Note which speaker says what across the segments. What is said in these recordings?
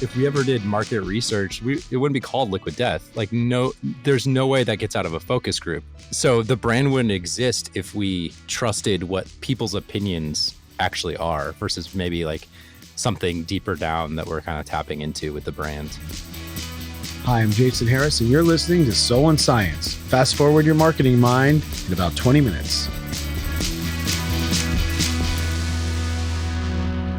Speaker 1: if we ever did market research, it wouldn't be called Liquid Death. Like, no, there's no way that gets out of a focus group. So the brand wouldn't exist if we trusted what people's opinions actually are versus maybe like something deeper down that we're kind of tapping into with the brand.
Speaker 2: Hi, I'm Jason Harris, and you're listening to Soul and Science. Fast forward your marketing mind in about 20 minutes.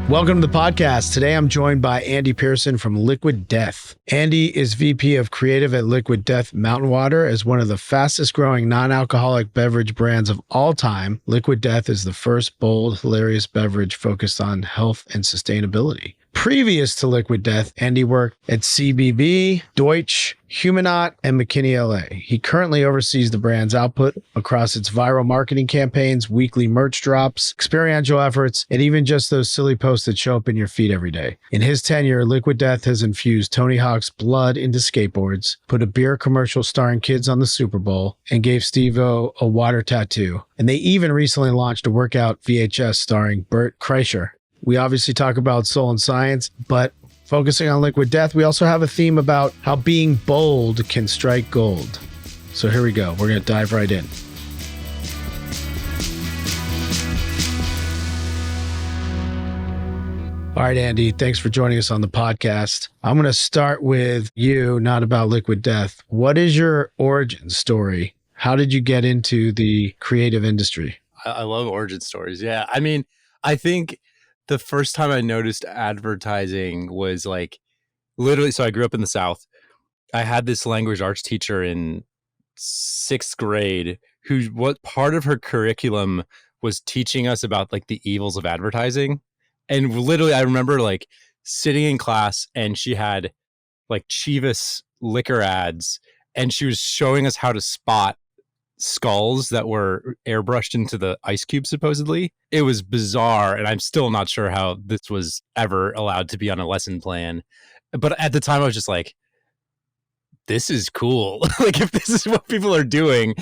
Speaker 2: Welcome to the podcast. Today, I'm joined by Andy Pearson from Liquid Death. Andy is VP of Creative at Liquid Death Mountain Water. As one of the fastest growing non-alcoholic beverage brands of all time, Liquid Death is the first bold, hilarious beverage focused on health and sustainability. Previous to Liquid Death, Andy worked at CBB, Deutsch, Humanot, and McKinney LA. He currently oversees the brand's output across its viral marketing campaigns, weekly merch drops, experiential efforts, and even just those silly posts that show up in your feed every day. In his tenure, Liquid Death has infused Tony Hawk's blood into skateboards, put a beer commercial starring kids on the Super Bowl, and gave Steve-O a water tattoo. And they even recently launched a workout VHS starring Bert Kreischer. We obviously talk about soul and science, but focusing on Liquid Death, we also have a theme about how being bold can strike gold. So here we go. We're going to dive right in. All right, Andy, thanks for joining us on the podcast. I'm going to start with you, not about Liquid Death. What is your origin story? How did you get into the creative industry?
Speaker 1: I love origin stories. Yeah. I mean, I think the first time I noticed advertising was like literally, so I grew up in the South. I had this language arts teacher in 6th grade who, what part of her curriculum was teaching us about like the evils of advertising. And literally I remember like sitting in class and she had like Chivas liquor ads and she was showing us how to spot skulls that were airbrushed into the ice cube, supposedly. It was bizarre, and I'm still not sure how this was ever allowed to be on a lesson plan. But at the time, I was just like, this is cool. Like, if this is what people are doing,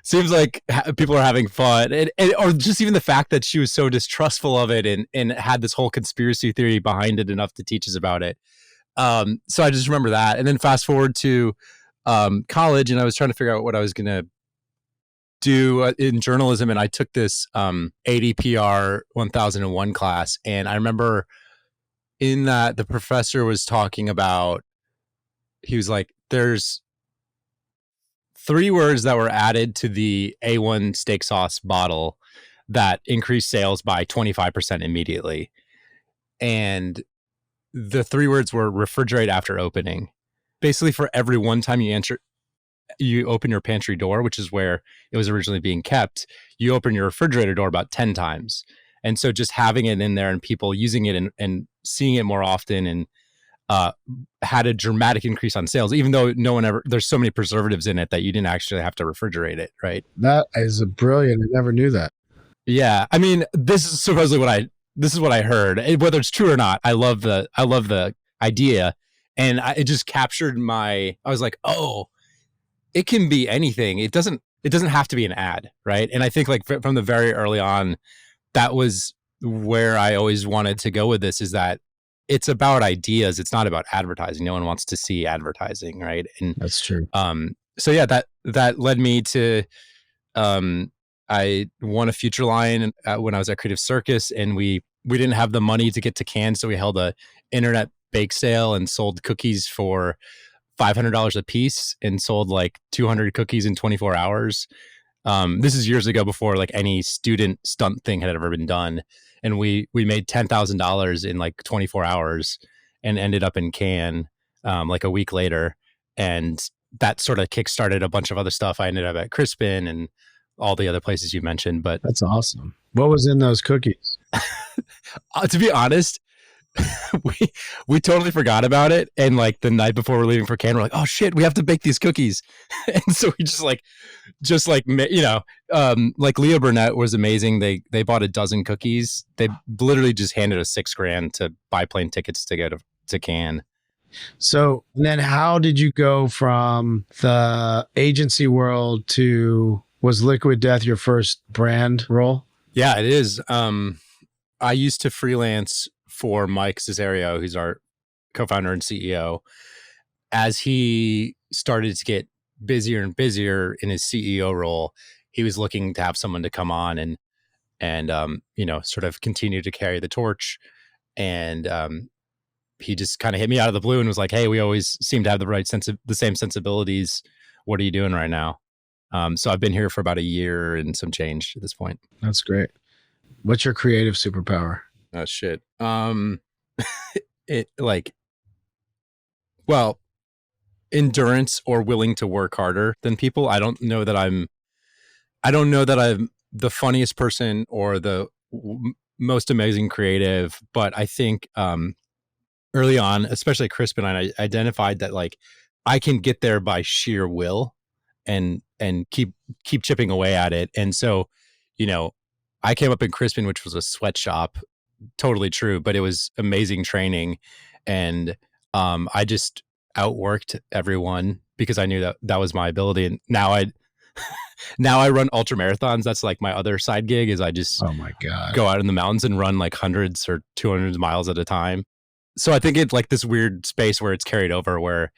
Speaker 1: seems like people are having fun. Or just even the fact that she was so distrustful of it and had this whole conspiracy theory behind it enough to teach us about it. So I just remember that. And then fast forward to college, and I was trying to figure out what I was going to do in journalism, and I took this ADPR 1001 class, and I remember in that the professor was talking about, he was like, there's 3 words that were added to the A1 steak sauce bottle that increased sales by 25% immediately, and the 3 words were refrigerate after opening. Basically, for every one time you open your pantry door, which is where it was originally being kept, you open your refrigerator door about 10 times. And so just having it in there and people using it and seeing it more often and had a dramatic increase on sales, even though there's so many preservatives in it that you didn't actually have to refrigerate it, right?
Speaker 2: That is brilliant. I never knew that.
Speaker 1: Yeah. I mean, this is supposedly what I heard. Whether it's true or not, I love the idea. And it just captured I was like, oh, it can be anything. It doesn't have to be an ad, right? And I think like from the very early on, that was where I always wanted to go with this, is that it's about ideas. It's not about advertising. No one wants to see advertising, right? And
Speaker 2: that's true.
Speaker 1: So yeah, that led me to, I won a Future Line when I was at Creative Circus, and we didn't have the money to get to Cannes, so we held a internet bake sale and sold cookies for $500 a piece and sold like 200 cookies in 24 hours. This is years ago, before like any student stunt thing had ever been done. And we made $10,000 in like 24 hours and ended up in Cannes like a week later. And that sort of kickstarted a bunch of other stuff. I ended up at Crispin and all the other places you mentioned. But
Speaker 2: that's awesome. What was in those cookies?
Speaker 1: To be honest, we totally forgot about it, and like the night before we're leaving for Cannes, we're like, oh shit, we have to bake these cookies. And so we just like like Leo Burnett was amazing. They bought a dozen cookies. They literally just handed us $6,000 to buy plane tickets to go to Cannes.
Speaker 2: So then how did you go from the agency world to, was Liquid Death your first brand role?
Speaker 1: Yeah, it is. I used to freelance for Mike Cesario, who's our co-founder and CEO, as he started to get busier and busier in his CEO role, he was looking to have someone to come on and sort of continue to carry the torch. And he just kind of hit me out of the blue and was like, "Hey, we always seem to have the same sensibilities. What are you doing right now?" So I've been here for about a year and some change at this point.
Speaker 2: That's great. What's your creative superpower?
Speaker 1: Oh shit. It like, well, endurance or willing to work harder than people. I don't know that I'm the funniest person or the most amazing creative, but I think early on, especially Crispin, I identified that like I can get there by sheer will and keep chipping away at it. And so, you know, I came up in Crispin, which was a sweatshop, totally true, but it was amazing training. And I just outworked everyone because I knew that that was my ability. And now I run ultra marathons. That's like my other side gig is I just
Speaker 2: Oh my God.
Speaker 1: go out in the mountains and run like hundreds or 200 miles at a time. So I think it's like this weird space where it's carried over where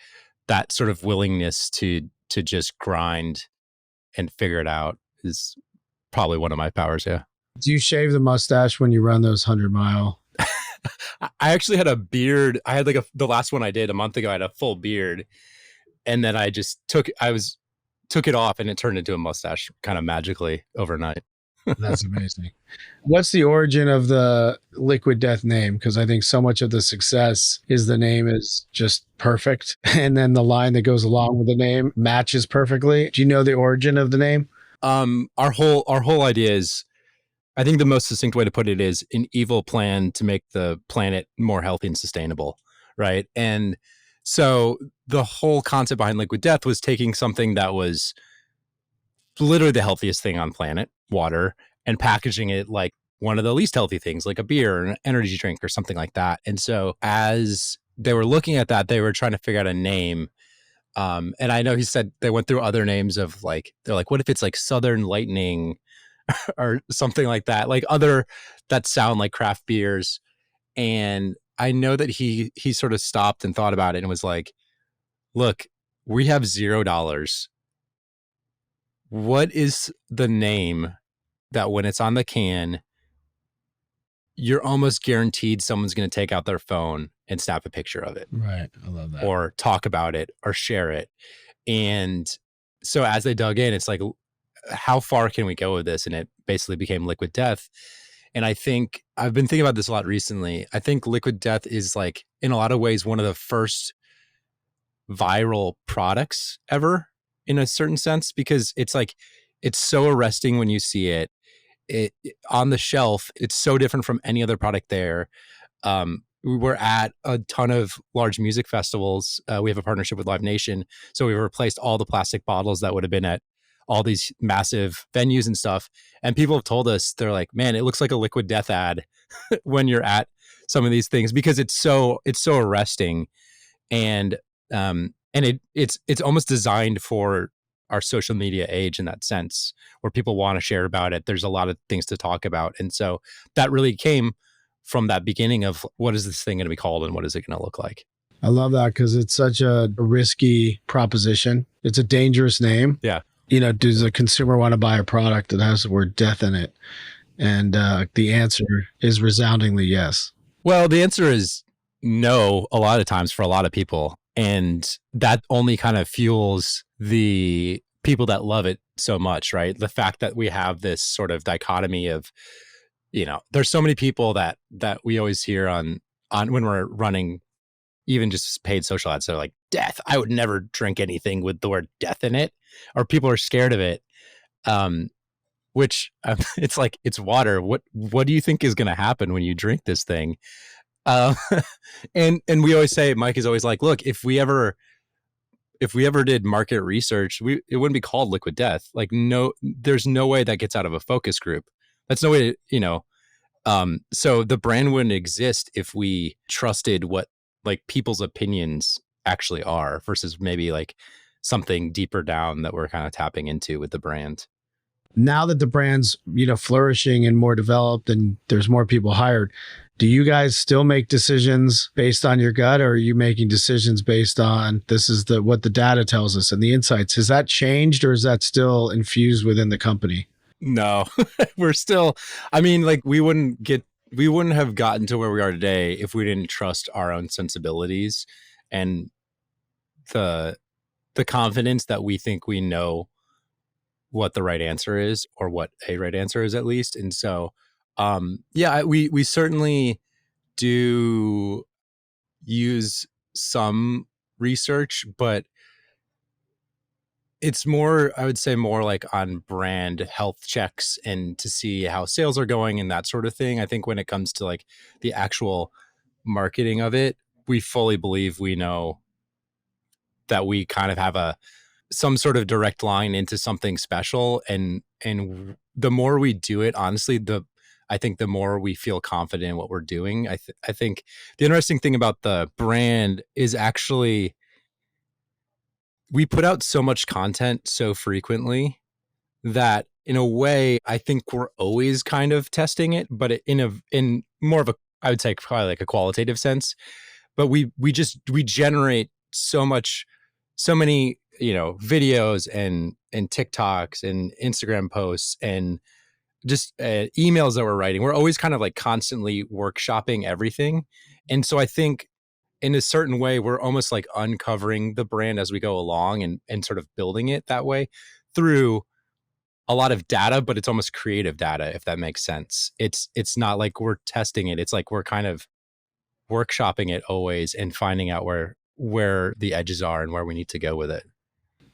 Speaker 1: that sort of willingness to just grind and figure it out is probably one of my powers. Yeah.
Speaker 2: Do you shave the mustache when you run those 100-mile?
Speaker 1: I actually had a beard. I had like the last one I did a month ago. I had a full beard, and then I just took it off, and it turned into a mustache kind of magically overnight.
Speaker 2: That's amazing. What's the origin of the Liquid Death name? Because I think so much of the success is the name is just perfect. And then the line that goes along with the name matches perfectly. Do you know the origin of the name?
Speaker 1: Our whole idea is, I think the most succinct way to put it is an evil plan to make the planet more healthy and sustainable, right? And so the whole concept behind Liquid Death was taking something that was literally the healthiest thing on planet, water, and packaging it like one of the least healthy things, like a beer or an energy drink or something like that. And so as they were looking at that, they were trying to figure out a name. And I know he said they went through other names of like, they're like, what if it's like Southern Lightning or something like that, like other that sound like craft beers. And I know that he sort of stopped and thought about it and was like, look, we have $0. What is the name that when it's on the can, you're almost guaranteed someone's going to take out their phone and snap a picture of it
Speaker 2: Right. I love that.
Speaker 1: or talk about it or share it. And so as they dug in, it's like, how far can we go with this? And it basically became Liquid Death. And I think I've been thinking about this a lot recently. I think Liquid Death is like, in a lot of ways, one of the first viral products ever in a certain sense, because it's like, it's so arresting when you see it. It on the shelf, it's so different from any other product there. We were at a ton of large music festivals. We have a partnership with Live Nation. So we've replaced all the plastic bottles that would have been at all these massive venues and stuff. And people have told us, they're like, man, it looks like a Liquid Death ad when you're at some of these things because it's so arresting. And it's almost designed for our social media age in that sense, where people want to share about it. There's a lot of things to talk about. And so that really came from that beginning of what is this thing going to be called and what is it going to look like?
Speaker 2: I love that because it's such a risky proposition. It's a dangerous name.
Speaker 1: Yeah.
Speaker 2: Does a consumer want to buy a product that has the word death in it? And the answer is resoundingly yes.
Speaker 1: Well, the answer is no, a lot of times for a lot of people. And that only kind of fuels the people that love it so much, right? The fact that we have this sort of dichotomy of, there's so many people that we always hear on when we're running even just paid social ads. They're like, death. I would never drink anything with the word death in it, or people are scared of it. Which it's like, it's water. What do you think is going to happen when you drink this thing? Uh, and we always say, Mike is always like, look, if we ever did market research, it wouldn't be called Liquid Death. Like, no, there's no way that gets out of a focus group. That's no way, so the brand wouldn't exist if we trusted what like people's opinions actually are versus maybe like something deeper down that we're kind of tapping into with the brand.
Speaker 2: Now that the brand's, flourishing and more developed and there's more people hired, do you guys still make decisions based on your gut, or are you making decisions based on this is the what the data tells us and the insights? Has that changed, or is that still infused within the company?
Speaker 1: No, we're still, I mean, like we wouldn't have gotten to where we are today if we didn't trust our own sensibilities and the the confidence that we think we know what the right answer is, or what a right answer is at least. And so yeah, we certainly do use some research, but it's more, I would say, more like on brand health checks and to see how sales are going and that sort of thing. I think when it comes to like the actual marketing of it, we fully believe we know that we kind of have a some sort of direct line into something special. And the more we do it, honestly, the I think the more we feel confident in what we're doing. I think the interesting thing about the brand is actually we put out so much content so frequently that in a way I think we're always kind of testing it, but in more of a, I would say, probably like a qualitative sense. But we generate so much, so many, videos and TikToks and Instagram posts and just emails that we're writing. We're always kind of like constantly workshopping everything. And so I think in a certain way we're almost like uncovering the brand as we go along, and sort of building it that way through a lot of data, but it's almost creative data, if that makes sense. It's not like we're testing it. It's like we're kind of workshopping it always and finding out where the edges are and where we need to go with it.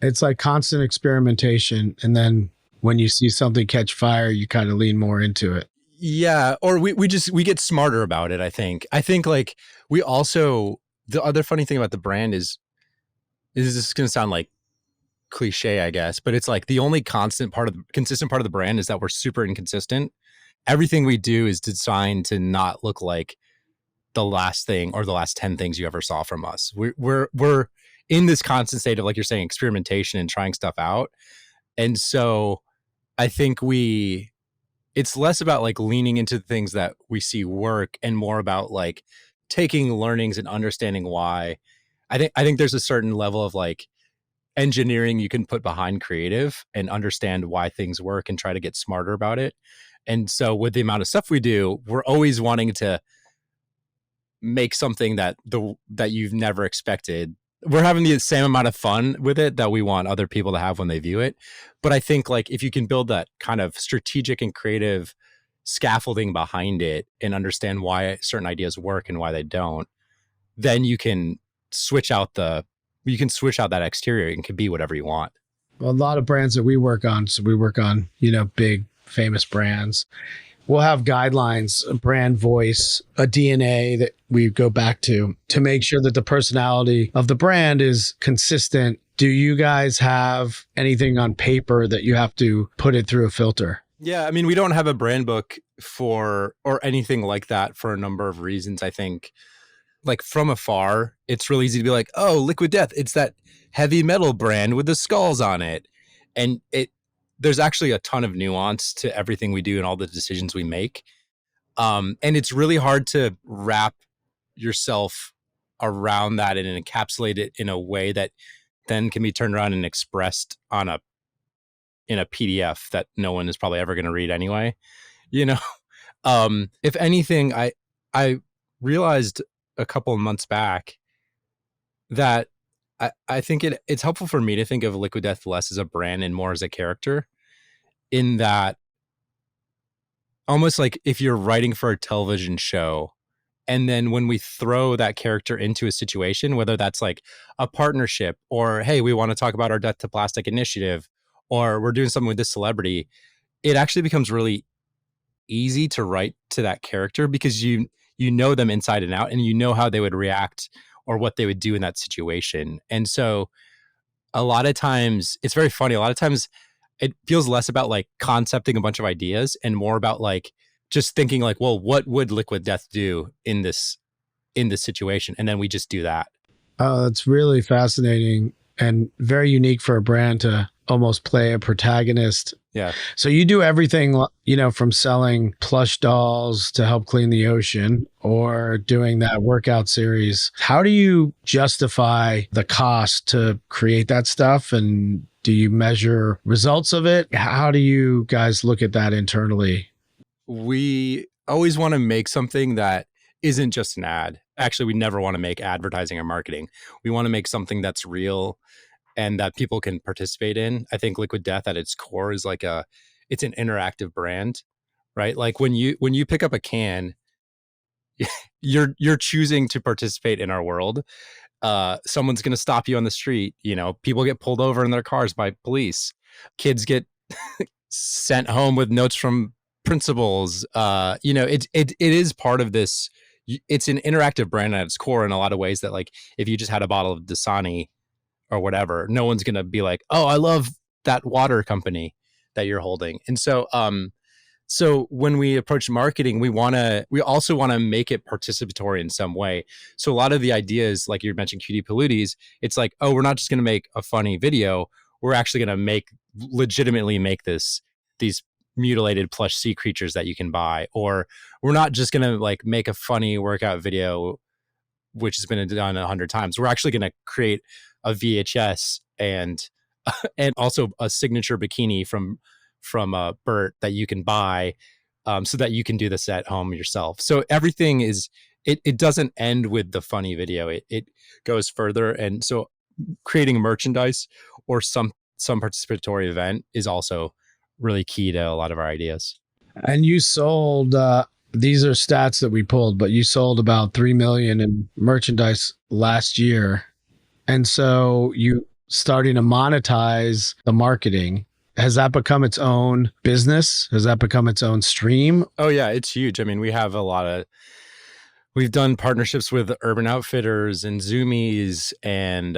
Speaker 2: It's like constant experimentation. And then when you see something catch fire, you kind of lean more into it.
Speaker 1: Yeah, or we get smarter about it, I think like we also, the other funny thing about the brand is this is going to sound like cliche, I guess, but it's like the only consistent part of the brand is that we're super inconsistent. Everything we do is designed to not look like the last thing or the last 10 things you ever saw from us. We're in this constant state of, like you're saying, experimentation and trying stuff out. And so I think it's less about like leaning into the things that we see work and more about like taking learnings and understanding why. I think there's a certain level of like engineering you can put behind creative and understand why things work and try to get smarter about it. And so with the amount of stuff we do, we're always wanting to make something that you've never expected. We're having the same amount of fun with it that we want other people to have when they view it. But I think like if you can build that kind of strategic and creative scaffolding behind it and understand why certain ideas work and why they don't, then you can switch out that exterior and can be whatever you want.
Speaker 2: Well, a lot of brands that we work on, so we work on, big famous brands. We'll have guidelines, a brand voice, a DNA that we go back to make sure that the personality of the brand is consistent. Do you guys have anything on paper that you have to put it through a filter?
Speaker 1: Yeah, I mean, we don't have a brand book for or anything like that for a number of reasons. I think like from afar, it's really easy to be like, "Oh, Liquid Death, it's that heavy metal brand with the skulls on it." And there's actually a ton of nuance to everything we do and all the decisions we make. And it's really hard to wrap yourself around that and encapsulate it in a way that then can be turned around and expressed on a in a PDF that no one is probably ever going to read anyway. You know, if anything, I realized a couple of months back that I think it's helpful for me to think of Liquid Death less as a brand and more as a character. In that, almost like if you're writing for a television show, and then when we throw that character into a situation, whether that's like a partnership or hey, we want to talk about our Death to Plastic initiative, or we're doing something with this celebrity, it actually becomes really easy to write to that character because you know them inside and out and you know how they would react or what they would do in that situation. And so a lot of times it's very funny. A lot of times it feels less about like concepting a bunch of ideas and more about like just thinking like, well, what would Liquid Death do in this situation? And then we just do that.
Speaker 2: Oh, that's really fascinating and very unique for a brand to almost play a protagonist.
Speaker 1: Yeah.
Speaker 2: So you do everything, from selling plush dolls to help clean the ocean or doing that workout series. How do you justify the cost to create that stuff? And do you measure results of it? How do you guys look at that internally?
Speaker 1: We always want to make something that isn't just an ad. Actually, we never want to make advertising or marketing. We want to make something that's real and that people can participate in. I think Liquid Death at its core is it's an interactive brand, right? Like when you pick up a can, you're choosing to participate in our world. Someone's going to stop you on the street. People get pulled over in their cars by police. Kids get sent home with notes from principals. It is part of this. It's an interactive brand at its core in a lot of ways that, like, if you just had a bottle of Dasani or whatever, no one's going to be like, oh, I love that water company that you're holding. And so when we approach marketing, we also want to make it participatory in some way. So a lot of the ideas, like you mentioned, Cutie Palooties, it's like, oh, we're not just going to make a funny video. We're actually going to legitimately make these mutilated plush sea creatures that you can buy. Or we're not just going to like make a funny workout video, which has been done 100 times. We're actually going to create a VHS and also a signature bikini from Bert that you can buy, so that you can do this at home yourself. So everything is it doesn't end with the funny video. It goes further, and so creating merchandise or some participatory event is also really key to a lot of our ideas.
Speaker 2: And you sold, these are stats that we pulled, but you sold about 3 million in merchandise last year. And so you starting to monetize the marketing. Has that become its own business? Has that become its own stream?
Speaker 1: Oh yeah, it's huge. I mean, we've done partnerships with Urban Outfitters and Zoomies and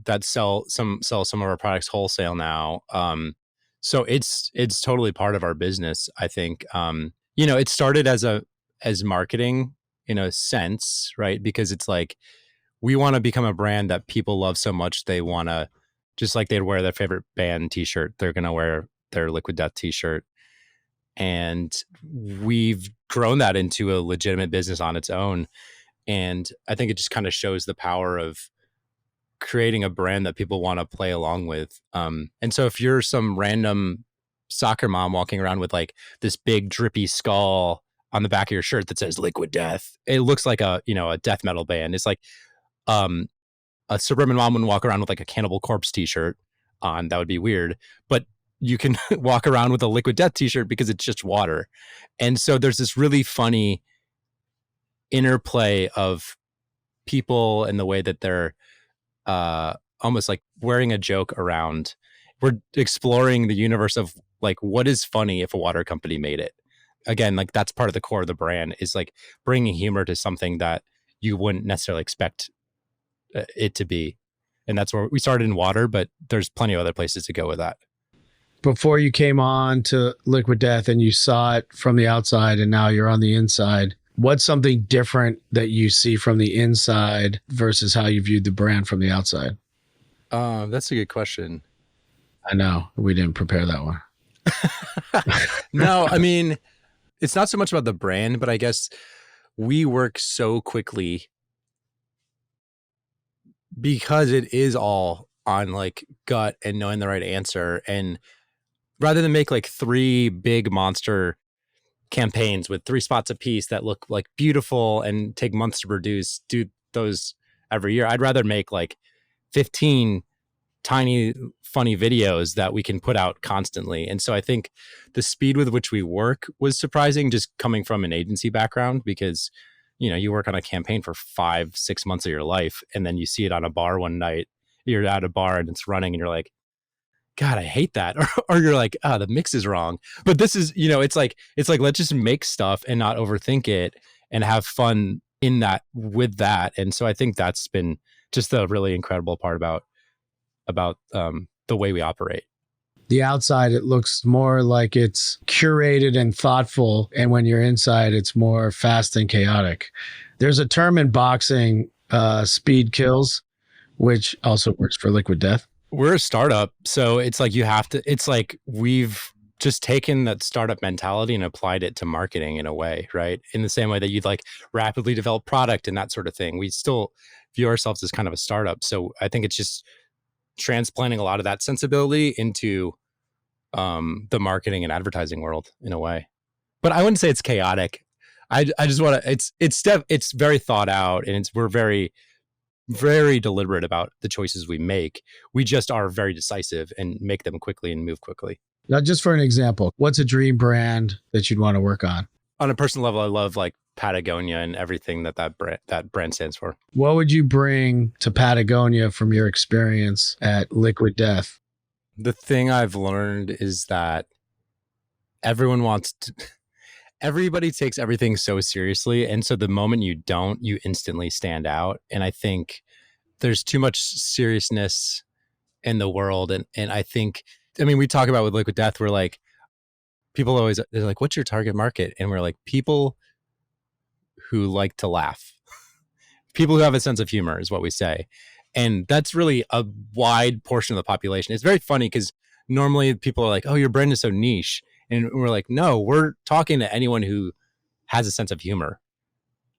Speaker 1: that sell some of our products wholesale now. So it's totally part of our business. I think it started as marketing in a sense, right? Because it's like we want to become a brand that people love so much they want to, just like they'd wear their favorite band t-shirt, they're going to wear their Liquid Death t-shirt. And we've grown that into a legitimate business on its own. And I think it just kind of shows the power of creating a brand that people want to play along with. And so if you're some random soccer mom walking around with like this big drippy skull on the back of your shirt that says Liquid Death, it looks like a death metal band. It's like a suburban mom would walk around with like a Cannibal Corpse t-shirt on. That would be weird. But you can walk around with a Liquid Death t-shirt because it's just water. And so there's this really funny interplay of people and the way that they're almost like wearing a joke around. We're exploring the universe of like, what is funny if a water company made it? Again, like that's part of the core of the brand, is like bringing humor to something that you wouldn't necessarily expect it to be. And that's where we started, in water, but there's plenty of other places to go with that.
Speaker 2: Before you came on to Liquid Death and you saw it from the outside and now you're on the inside, what's something different that you see from the inside versus how you viewed the brand from the outside?
Speaker 1: That's a good question.
Speaker 2: I know we didn't prepare that one.
Speaker 1: No, I mean, it's not so much about the brand, but I guess we work so quickly because it is all on like gut and knowing the right answer. And rather than make like 3 big monster campaigns with 3 spots a piece that look like beautiful and take months to produce, do those every year, I'd rather make like 15 tiny funny videos that we can put out constantly. And so I think the speed with which we work was surprising, just coming from an agency background, because you work on a campaign for 5-6 months of your life, and then you see it on a bar one night. You're at a bar and it's running and you're like, God, I hate that. Or you're like, oh, the mix is wrong. But this is, it's like let's just make stuff and not overthink it and have fun in that, with that. And so I think that's been just the really incredible part about the way we operate.
Speaker 2: The outside, it looks more like it's curated and thoughtful. And when you're inside, it's more fast and chaotic. There's a term in boxing, speed kills, which also works for Liquid Death,
Speaker 1: We're a startup, so it's like you have to. It's like we've just taken that startup mentality and applied it to marketing in a way, right? In the same way that you'd like rapidly develop product and that sort of thing. We still view ourselves as kind of a startup. So I think it's just transplanting a lot of that sensibility into the marketing and advertising world in a way. But I wouldn't say it's chaotic. I just want to. It's very thought out, and we're very deliberate about the choices we make. We just are very decisive and make them quickly and move quickly.
Speaker 2: Now, just for an example, what's a dream brand that you'd want to work on?
Speaker 1: On a personal level, I love like Patagonia and everything that brand stands for.
Speaker 2: What would you bring to Patagonia from your experience at Liquid Death?
Speaker 1: The thing I've learned is that everyone wants to, everybody takes everything so seriously. And so the moment you don't, you instantly stand out. And I think there's too much seriousness in the world. And I think, I mean, we talk about with Liquid Death, we're like, people always, they're like, what's your target market? And we're like, people who like to laugh, people who have a sense of humor is what we say. And that's really a wide portion of the population. It's very funny because normally people are like, oh, your brand is so niche. And we're like, no, we're talking to anyone who has a sense of humor.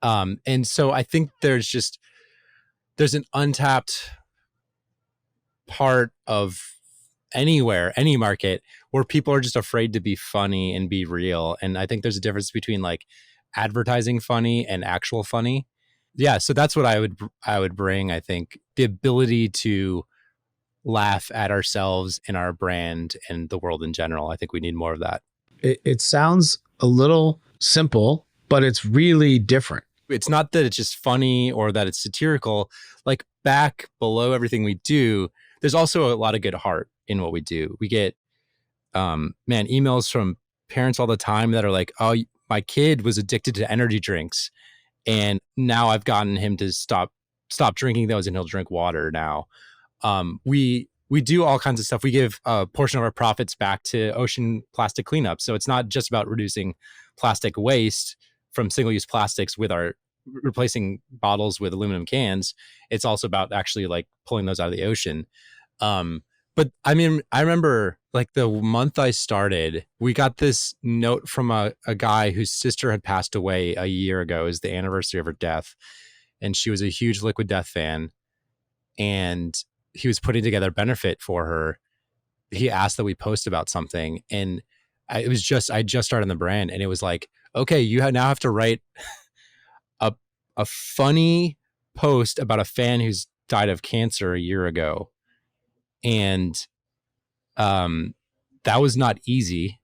Speaker 1: And so I think there's an untapped part of any market where people are just afraid to be funny and be real. And I think there's a difference between like advertising funny and actual funny. Yeah, so that's what I would bring. I think the ability to laugh at ourselves and our brand and the world in general. I think we need more of that.
Speaker 2: It sounds a little simple, but it's really different.
Speaker 1: It's not that it's just funny or that it's satirical. Like back below everything we do, there's also a lot of good heart in what we do. We get emails from parents all the time that are like, oh, my kid was addicted to energy drinks and now I've gotten him to stop drinking those and he'll drink water now. We do all kinds of stuff. We give a portion of our profits back to ocean plastic cleanup. So it's not just about reducing plastic waste from single-use plastics with our replacing bottles with aluminum cans. It's also about actually like pulling those out of the ocean. But I mean, I remember like the month I started, we got this note from a guy whose sister had passed away a year ago. It was the anniversary of her death. And she was a huge Liquid Death fan. And he was putting together a benefit for her. He asked that we post about something. And I just started the brand. And it was like, okay, you now have to write a funny post about a fan who's died of cancer a year ago. And that was not easy,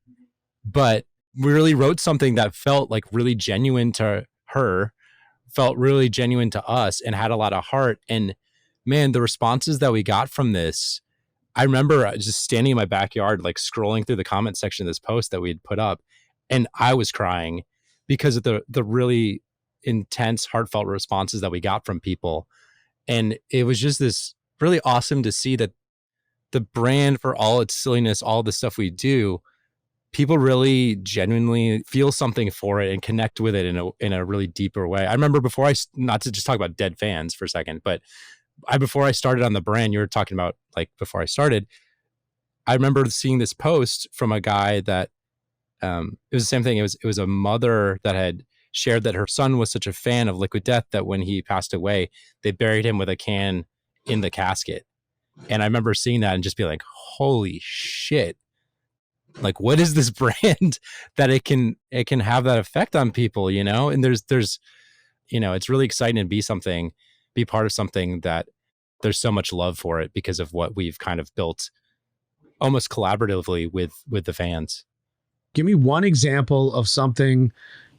Speaker 1: but we really wrote something that felt like really genuine to her, felt really genuine to us, and had a lot of heart. And man, the responses that we got from this, I remember just standing in my backyard, like scrolling through the comment section of this post that we had put up, and I was crying because of the really intense, heartfelt responses that we got from people. And it was just this really awesome to see that the brand, for all its silliness, all the stuff we do, people really genuinely feel something for it and connect with it in a really deeper way. I remember not to just talk about dead fans for a second, but before I started on the brand, you were talking about like before I started, I remember seeing this post from a guy that it was the same thing. It was a mother that had shared that her son was such a fan of Liquid Death that when he passed away, they buried him with a can in the casket. And I remember seeing that and just be like, holy shit. Like, what is this brand that it can have that effect on people, you know? And there's, it's really exciting to be part of something that there's so much love for it because of what we've kind of built almost collaboratively with the fans.
Speaker 2: Give me one example of something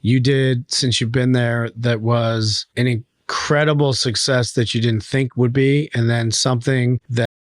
Speaker 2: you did since you've been there that was an incredible success that you didn't think would be, and then something that